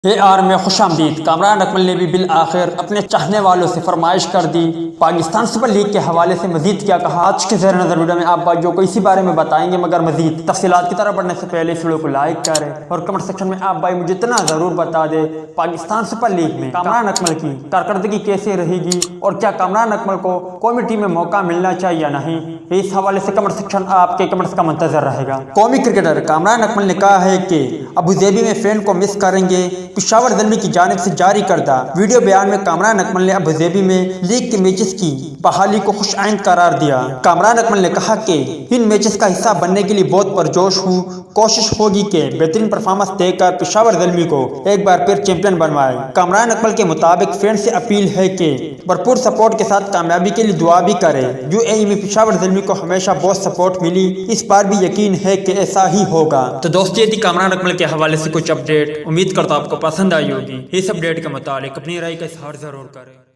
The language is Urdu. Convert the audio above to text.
میں خوش آمدید۔ کامران اکمل نے بھی بالآخر اپنے چاہنے والوں سے فرمائش کر دی۔ پاکستان سپر لیگ کے حوالے سے مزید کیا کہا، آج کے زیر نظر ویڈیو میں آپ بھائیوں کو اسی بارے میں بتائیں گے، مگر مزید تفصیلات کی طرف بڑھنے سے پہلے اس ویڈیو کو لائک کریں اور کمنٹ سیکشن میں آپ بھائی مجھے اتنا ضرور بتا دیں پاکستان سپر لیگ میں کامران اکمل کی کارکردگی کیسے رہے گی اور کیا کامران اکمل کو قومی ٹیم میں موقع ملنا چاہیے یا نہیں۔ اس حوالے سے کمنٹ سیکشن آپ کے کمنٹس کا منتظر رہے گا۔ قومی کرکٹر کامران اکمل نے کہا ہے کہ ابوظہبی میں فین کو مس کریں گے۔ پشاور زلمی کی جانب سے جاری کردہ ویڈیو بیان میں کامران اکمل نے ابوظہبی میں لیگ کے میچز کی بحالی کو خوش آئند قرار دیا۔ کامران اکمل نے کہا کہ ان میچز کا حصہ بننے کے لیے بہت پرجوش ہوں، کوشش ہوگی کہ بہترین پرفارمنس دے کر پشاور زلمی کو ایک بار پھر چیمپئن بنوائے۔ کامران اکمل کے مطابق فین سے اپیل ہے کہ بھرپور سپورٹ کے ساتھ کامیابی کے لیے دعا بھی کرے۔ UAE میں پشاور زلمی کو ہمیشہ بہت سپورٹ ملی، اس بار بھی یقین ہے کہ ایسا ہی ہوگا۔ تو دوستو یہ تھی کامران اکمل کے حوالے سے کچھ اپڈیٹ، امید کرتا ہوں آپ کو پسند آئی ہوگی۔ اس اپڈیٹ کے متعلق اپنی رائے کا اظہار ضرور کریں۔